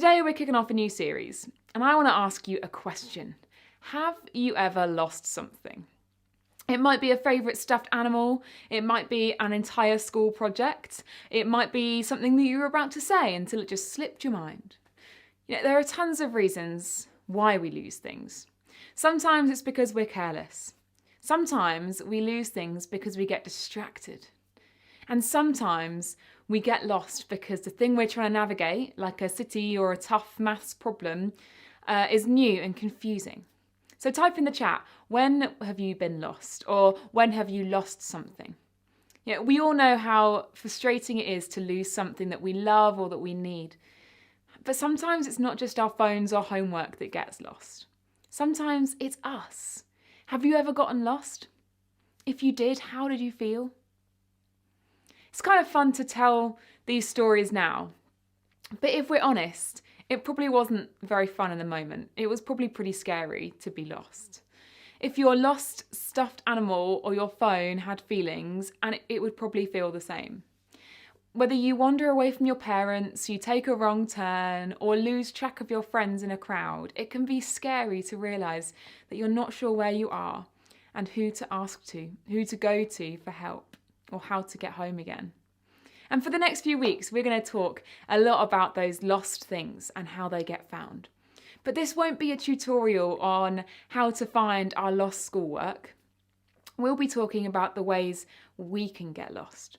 Today we're kicking off a new series, and I want to ask you a question. Have you ever lost something? It might be a favourite stuffed animal, it might be an entire school project, it might be something that you were about to say until it just slipped your mind. There are tons of reasons why we lose things. Sometimes it's because we're careless. Sometimes we lose things because we get distracted. And sometimes we get lost because the thing we're trying to navigate, like a city or a tough maths problem, is new and confusing. So type in the chat, when have you been lost? Or when have you lost something? We all know how frustrating it is to lose something that we love or that we need. But sometimes it's not just our phones or homework that gets lost. Sometimes it's us. Have you ever gotten lost? If you did, how did you feel? It's kind of fun to tell these stories now, but if we're honest, it probably wasn't very fun in the moment. It was probably pretty scary to be lost. If your lost stuffed animal or your phone had feelings, and it would probably feel the same. Whether you wander away from your parents, you take a wrong turn, or lose track of your friends in a crowd, it can be scary to realise that you're not sure where you are and who to ask to, who to go to for help, or how to get home again. And for the next few weeks, we're going to talk a lot about those lost things and how they get found. But this won't be a tutorial on how to find our lost schoolwork. We'll be talking about the ways we can get lost,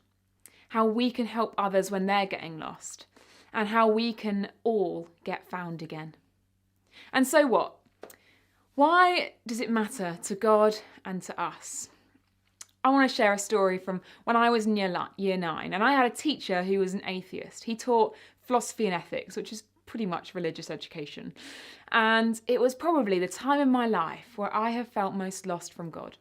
how we can help others when they're getting lost, and how we can all get found again. And so what? Why does it matter to God and to us? I want to share a story from when I was in year 9, and I had a teacher who was an atheist. He taught philosophy and ethics, which is pretty much religious education. And it was probably the time in my life where I have felt most lost from God.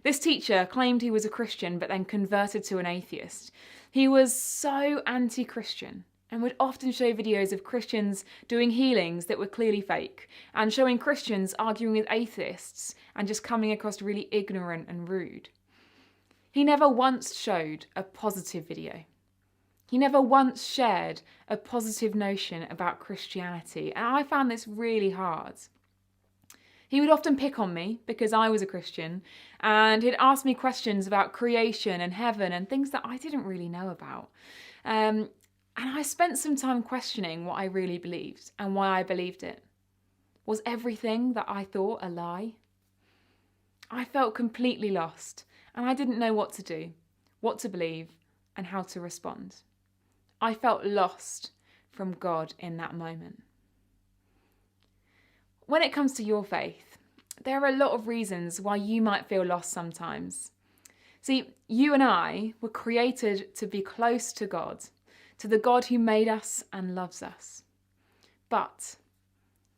This teacher claimed he was a Christian, but then converted to an atheist. He was so anti-Christian and would often show videos of Christians doing healings that were clearly fake, and showing Christians arguing with atheists and just coming across really ignorant and rude. He never once showed a positive video. He never once shared a positive notion about Christianity, and I found this really hard. He would often pick on me because I was a Christian, and he'd ask me questions about creation and heaven and things that I didn't really know about. And I spent some time questioning what I really believed and why I believed it. Was everything that I thought a lie? I felt completely lost, and I didn't know what to do, what to believe, and how to respond. I felt lost from God in that moment. When it comes to your faith, there are a lot of reasons why you might feel lost sometimes. See, you and I were created to be close to God, to the God who made us and loves us. But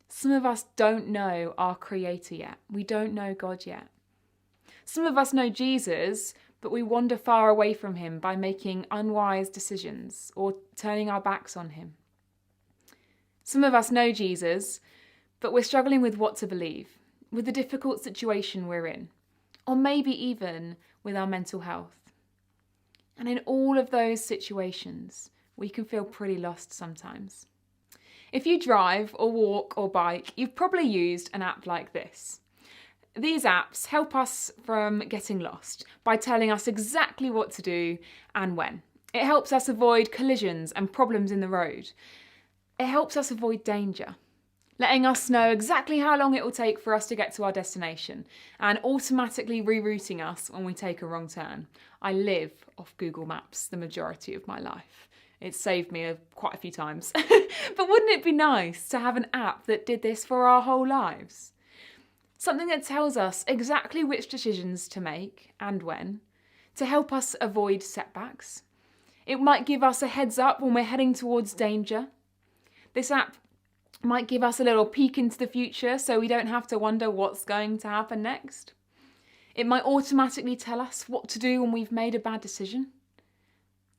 some of us don't know our Creator yet. We don't know God yet. Some of us know Jesus, but we wander far away from him by making unwise decisions or turning our backs on him. Some of us know Jesus, but we're struggling with what to believe, with the difficult situation we're in, or maybe even with our mental health. And in all of those situations, we can feel pretty lost sometimes. If you drive or walk or bike, you've probably used an app like this. These apps help us from getting lost by telling us exactly what to do and when. It helps us avoid collisions and problems in the road. It helps us avoid danger, letting us know exactly how long it will take for us to get to our destination and automatically rerouting us when we take a wrong turn. I live off Google Maps the majority of my life. It's saved me quite a few times. But wouldn't it be nice to have an app that did this for our whole lives? Something that tells us exactly which decisions to make and when, to help us avoid setbacks. It might give us a heads up when we're heading towards danger. This app might give us a little peek into the future so we don't have to wonder what's going to happen next. It might automatically tell us what to do when we've made a bad decision.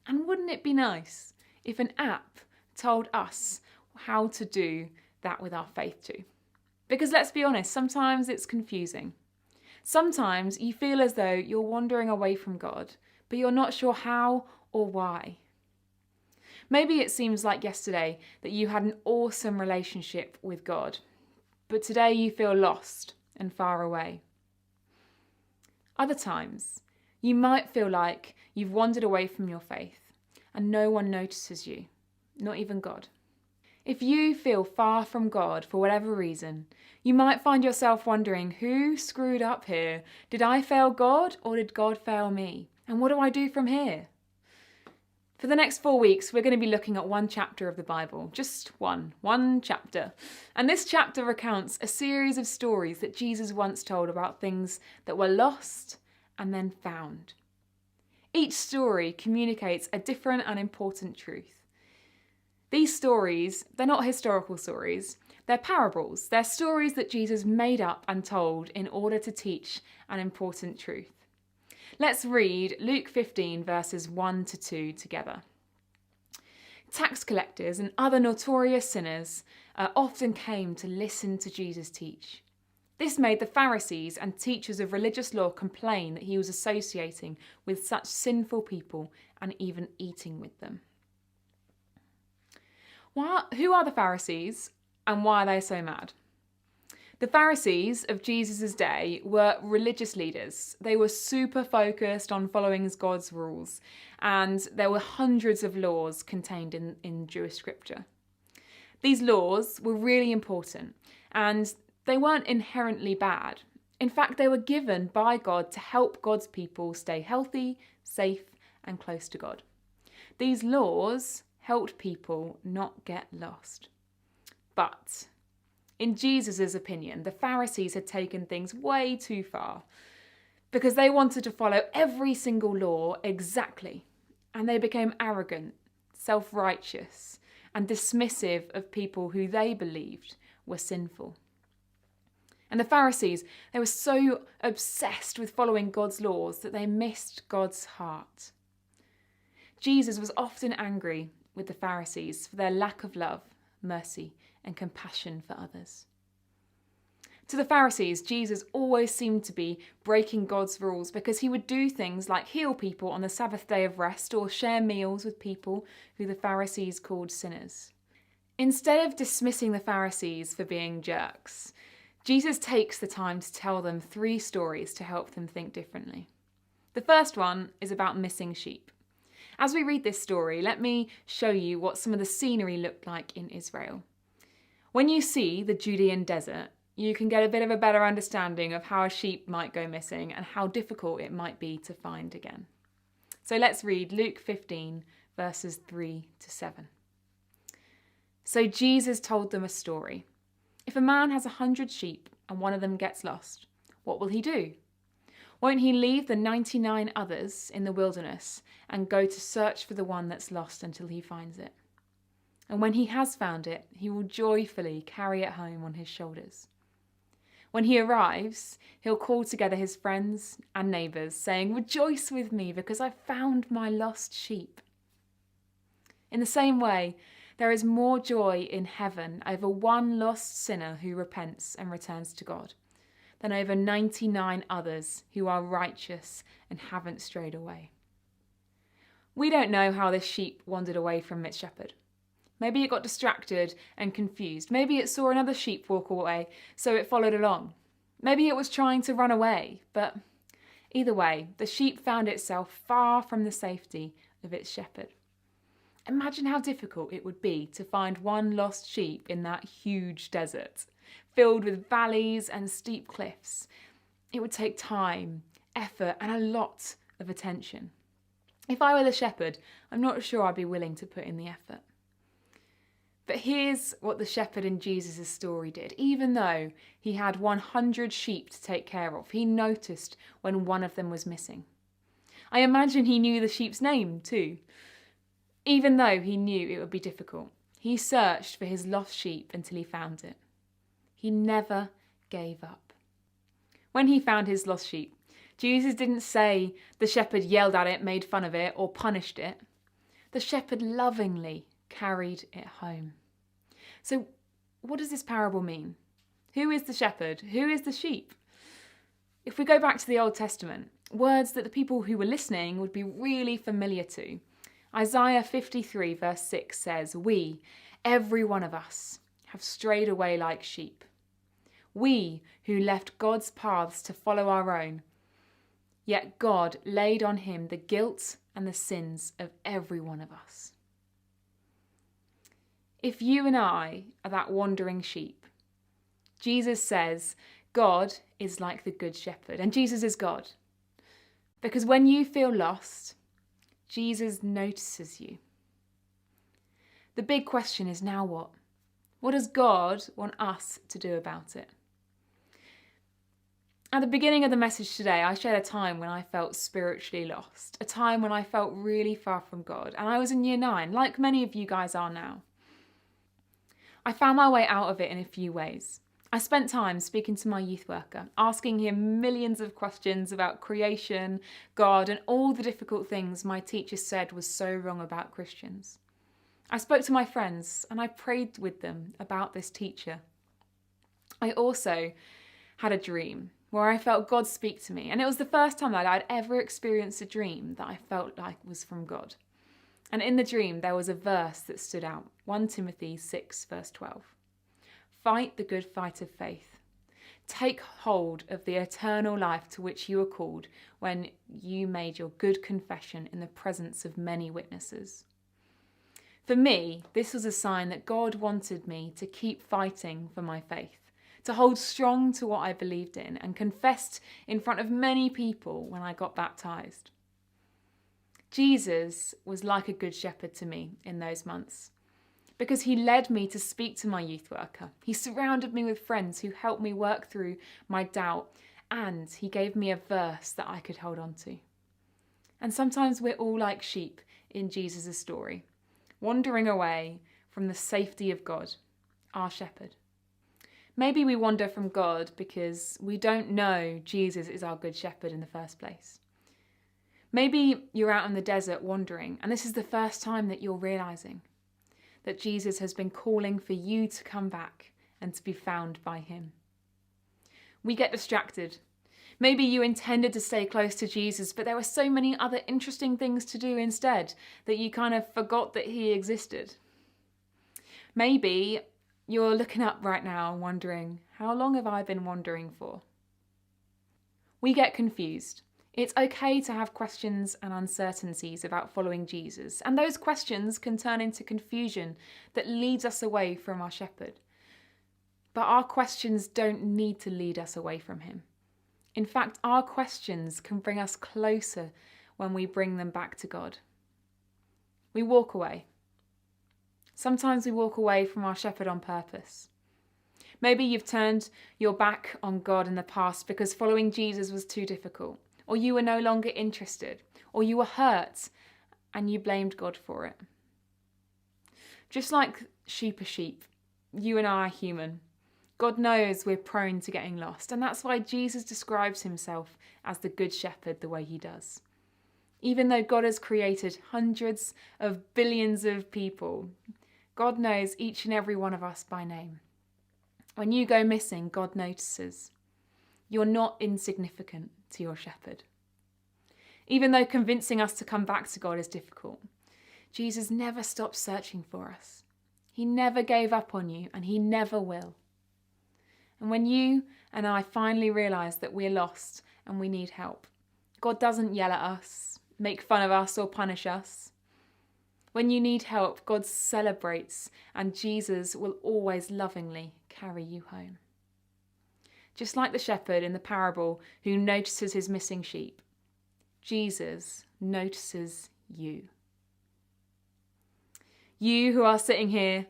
And wouldn't it be nice if an app told us how to do that with our faith too? Because let's be honest, sometimes it's confusing. Sometimes you feel as though you're wandering away from God, but you're not sure how or why. Maybe it seems like yesterday that you had an awesome relationship with God, but today you feel lost and far away. Other times, you might feel like you've wandered away from your faith and no one notices you, not even God. If you feel far from God for whatever reason, you might find yourself wondering, who screwed up here? Did I fail God or did God fail me? And what do I do from here? For the next 4 weeks, we're going to be looking at one chapter of the Bible, just one chapter. And this chapter recounts a series of stories that Jesus once told about things that were lost and then found. Each story communicates a different and important truth. These stories, they're not historical stories, they're parables. They're stories that Jesus made up and told in order to teach an important truth. Let's read Luke 15 verses 1 to 2 together. Tax collectors and other notorious sinners often came to listen to Jesus teach. This made the Pharisees and teachers of religious law complain that he was associating with such sinful people and even eating with them. Who are the Pharisees and why are they so mad? The Pharisees of Jesus' day were religious leaders. They were super focused on following God's rules, and there were hundreds of laws contained in Jewish scripture. These laws were really important, and they weren't inherently bad. In fact, they were given by God to help God's people stay healthy, safe, and close to God. These laws helped people not get lost. But in Jesus' opinion, the Pharisees had taken things way too far because they wanted to follow every single law exactly, and they became arrogant, self-righteous, and dismissive of people who they believed were sinful. And the Pharisees, they were so obsessed with following God's laws that they missed God's heart. Jesus was often angry with the Pharisees for their lack of love, mercy, and compassion for others. To the Pharisees, Jesus always seemed to be breaking God's rules because he would do things like heal people on the Sabbath day of rest or share meals with people who the Pharisees called sinners. Instead of dismissing the Pharisees for being jerks, Jesus takes the time to tell them 3 stories to help them think differently. The first one is about missing sheep. As we read this story, let me show you what some of the scenery looked like in Israel. When you see the Judean desert, you can get a bit of a better understanding of how a sheep might go missing and how difficult it might be to find again. So let's read Luke 15, verses 3 to 7. So Jesus told them a story. If a man has 100 sheep and one of them gets lost, what will he do? Won't he leave the 99 others in the wilderness and go to search for the one that's lost until he finds it? And when he has found it, he will joyfully carry it home on his shoulders. When he arrives, he'll call together his friends and neighbours, saying, "Rejoice with me because I found my lost sheep." In the same way, there is more joy in heaven over one lost sinner who repents and returns to God than over 99 others who are righteous and haven't strayed away. We don't know how this sheep wandered away from its shepherd. Maybe it got distracted and confused. Maybe it saw another sheep walk away, so it followed along. Maybe it was trying to run away, but either way, the sheep found itself far from the safety of its shepherd. Imagine how difficult it would be to find one lost sheep in that huge desert, filled with valleys and steep cliffs. It would take time, effort, and a lot of attention. If I were the shepherd, I'm not sure I'd be willing to put in the effort. But here's what the shepherd in Jesus' story did. Even though he had 100 sheep to take care of, he noticed when one of them was missing. I imagine he knew the sheep's name too. Even though he knew it would be difficult, he searched for his lost sheep until he found it. He never gave up. When he found his lost sheep, Jesus didn't say the shepherd yelled at it, made fun of it, or punished it. The shepherd lovingly carried it home. So what does this parable mean? Who is the shepherd? Who is the sheep? If we go back to the Old Testament, words that the people who were listening would be really familiar to Isaiah 53 verse 6 says, "We, every one of us, have strayed away like sheep. We who left God's paths to follow our own. Yet God laid on him the guilt and the sins of every one of us." If you and I are that wandering sheep, Jesus says God is like the Good Shepherd, and Jesus is God. Because when you feel lost, Jesus notices you. The big question is, now what? What does God want us to do about it? At the beginning of the message today, I shared a time when I felt spiritually lost, a time when I felt really far from God, and I was in year 9, like many of you guys are now. I found my way out of it in a few ways. I spent time speaking to my youth worker, asking him millions of questions about creation, God, and all the difficult things my teacher said was so wrong about Christians. I spoke to my friends and I prayed with them about this teacher. I also had a dream where I felt God speak to me, and it was the first time that I'd ever experienced a dream that I felt like was from God. And in the dream there was a verse that stood out, 1 Timothy 6 verse 12. "Fight the good fight of faith. Take hold of the eternal life to which you were called when you made your good confession in the presence of many witnesses." For me, this was a sign that God wanted me to keep fighting for my faith, to hold strong to what I believed in and confessed in front of many people when I got baptised. Jesus was like a good shepherd to me in those months, because he led me to speak to my youth worker. He surrounded me with friends who helped me work through my doubt, and he gave me a verse that I could hold on to. And sometimes we're all like sheep in Jesus' story, wandering away from the safety of God, our shepherd. Maybe we wander from God because we don't know Jesus is our good shepherd in the first place. Maybe you're out in the desert wandering, and this is the first time that you're realising that Jesus has been calling for you to come back and to be found by him. We get distracted. Maybe you intended to stay close to Jesus, but there were so many other interesting things to do instead that you kind of forgot that he existed. Maybe you're looking up right now and wondering, how long have I been wandering for? We get confused. It's okay to have questions and uncertainties about following Jesus, and those questions can turn into confusion that leads us away from our shepherd. But our questions don't need to lead us away from him. In fact, our questions can bring us closer when we bring them back to God. We walk away. Sometimes we walk away from our shepherd on purpose. Maybe you've turned your back on God in the past because following Jesus was too difficult, or you were no longer interested, or you were hurt and you blamed God for it. Just like sheep are sheep, you and I are human. God knows we're prone to getting lost, and that's why Jesus describes himself as the Good Shepherd the way he does. Even though God has created hundreds of billions of people, God knows each and every one of us by name. When you go missing, God notices. You're not insignificant to your shepherd. Even though convincing us to come back to God is difficult, Jesus never stopped searching for us. He never gave up on you, and he never will. And when you and I finally realise that we're lost and we need help, God doesn't yell at us, make fun of us, or punish us. When you need help, God celebrates, and Jesus will always lovingly carry you home. Just like the shepherd in the parable who notices his missing sheep, Jesus notices you. You who are sitting here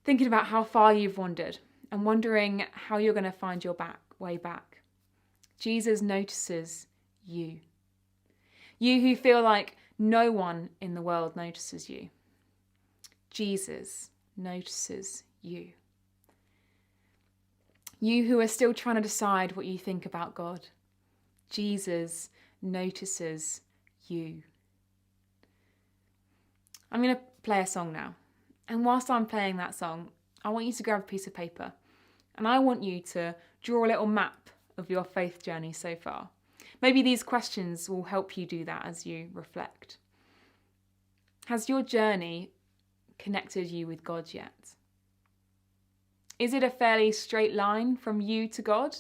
thinking about how far you've wandered and wondering how you're going to find your way back. Jesus notices you. You who feel like no one in the world notices you. Jesus notices you. You who are still trying to decide what you think about God. Jesus notices you. I'm going to play a song now. And whilst I'm playing that song, I want you to grab a piece of paper and I want you to draw a little map of your faith journey so far. Maybe these questions will help you do that as you reflect. Has your journey connected you with God yet? Is it a fairly straight line from you to God,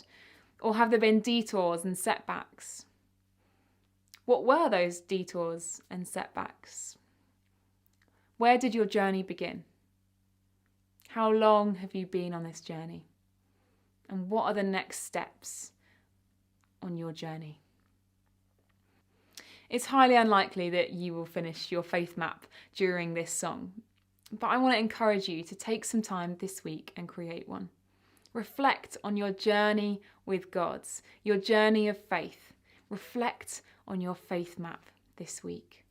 or have there been detours and setbacks? What were those detours and setbacks? Where did your journey begin? How long have you been on this journey? And what are the next steps on your journey? It's highly unlikely that you will finish your faith map during this song, but I want to encourage you to take some time this week and create one. Reflect on your journey with God, your journey of faith. Reflect on your faith map this week.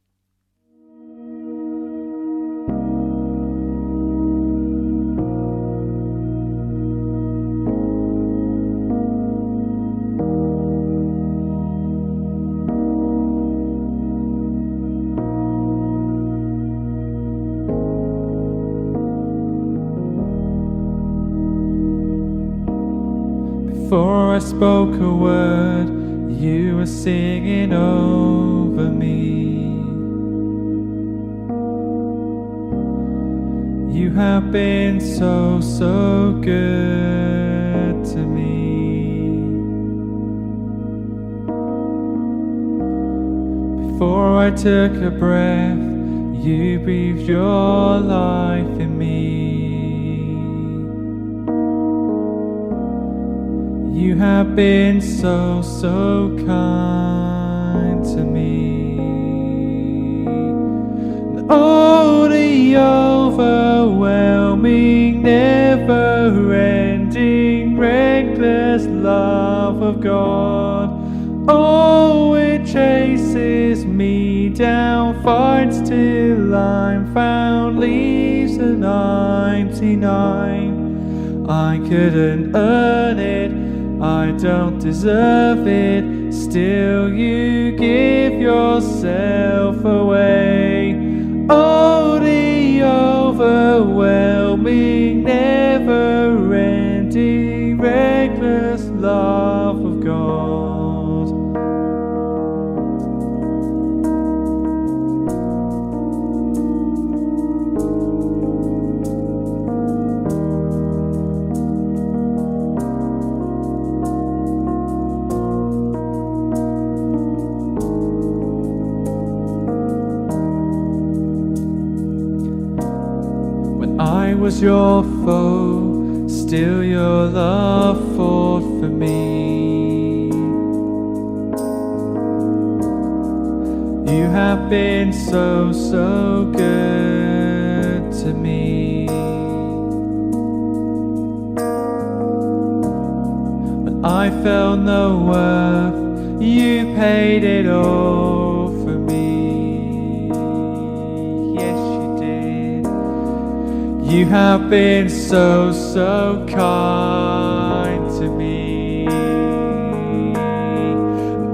Before I spoke a word, you were singing over me. You have been so, so good to me. Before I took a breath, you breathed your life in me. You have been so, so kind to me. And oh, the overwhelming, never-ending, reckless love of God. Oh, it chases me down, fights till I'm found, leaves the 99. I couldn't earn it, I don't deserve it, still you give yourself away. Oh, the overwhelming, never-ending, reckless love of God. I was your foe, still your love fought for me. You have been so, so good to me. When I felt no worth, you paid it all for me. You have been so, so kind to me.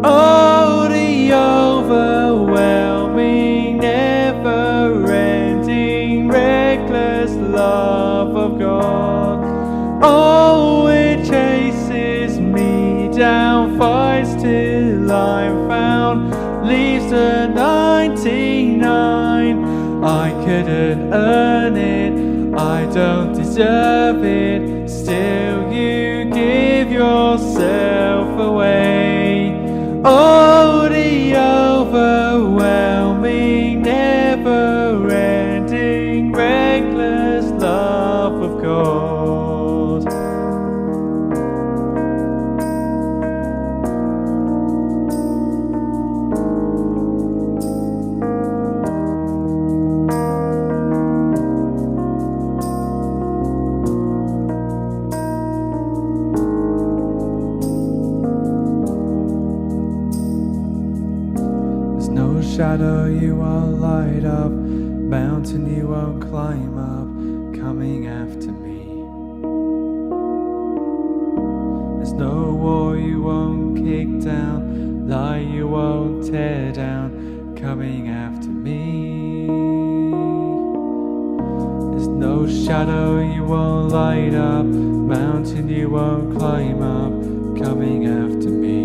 Oh, the overwhelming, never-ending, reckless love of God. Oh, it chases me down, fights till I'm found, leaves the 99. I couldn't earn it, I don't deserve it, still you give yourself away. Oh, the overwhelming, never-ending, reckless love of God. Shadow you won't light up, mountain you won't climb up, coming after me. There's no wall you won't kick down, lie you won't tear down, coming after me. There's no shadow you won't light up, mountain you won't climb up, coming after me.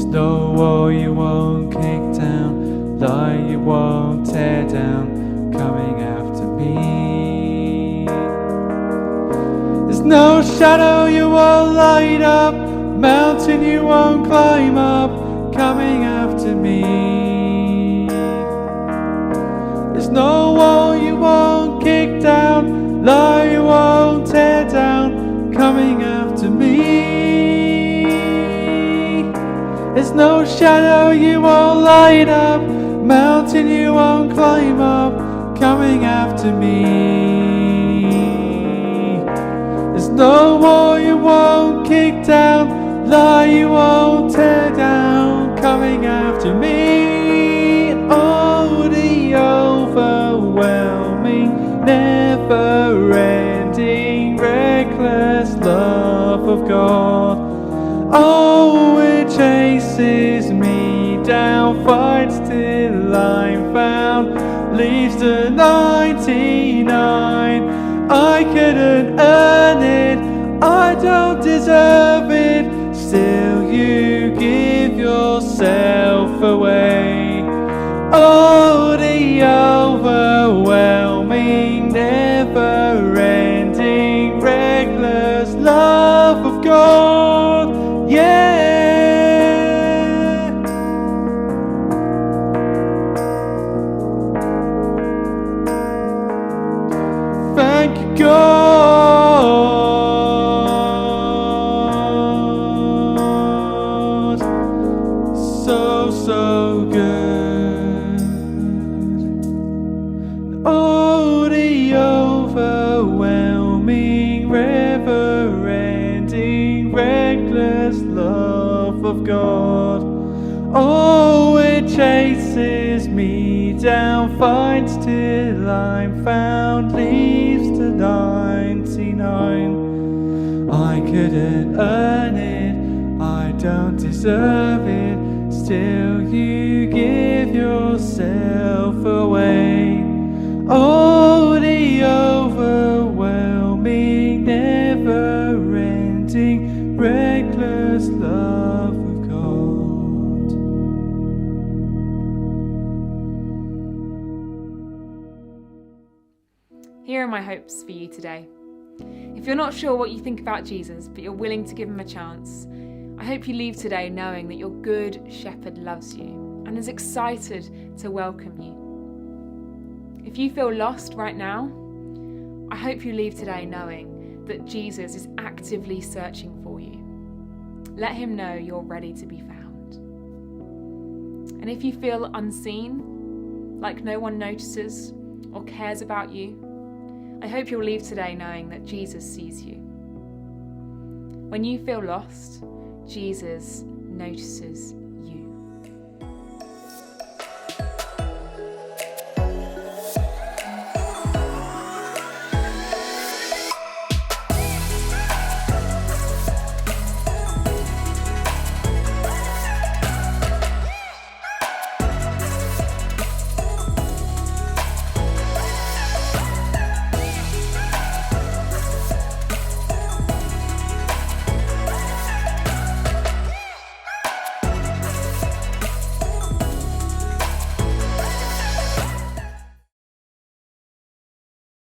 No wall you won't kick down, lie you won't tear down, coming after me. There's no shadow you won't light up, mountain you won't climb up, coming after me. There's no wall you won't kick down, lie you won't tear down, coming after me. There's no shadow you won't light up, mountain you won't climb up, coming after me. There's no wall you won't kick down, lie you won't tear down, coming after me. Oh, the overwhelming, never-ending, reckless love of God. Oh, it chases me down, fights till I'm found, leaves the 99. I couldn't earn it, I don't deserve it, still you give yourself away. Oh, the overwhelming, never-ending, reckless love of God. Yeah. Thank you, God. So good. Oh, the overwhelming, never-ending, reckless love of God. Oh, it chases me down, fights till I'm found, leaves the 99. I couldn't earn it, I don't deserve it, still you give yourself away. Oh, the overwhelming, never-ending, reckless love of God. Here are my hopes for you today. If you're not sure what you think about Jesus, but you're willing to give him a chance, I hope you leave today knowing that your good shepherd loves you and is excited to welcome you. If you feel lost right now, I hope you leave today knowing that Jesus is actively searching for you. Let him know you're ready to be found. And if you feel unseen, like no one notices or cares about you, I hope you'll leave today knowing that Jesus sees you. When you feel lost, Jesus notices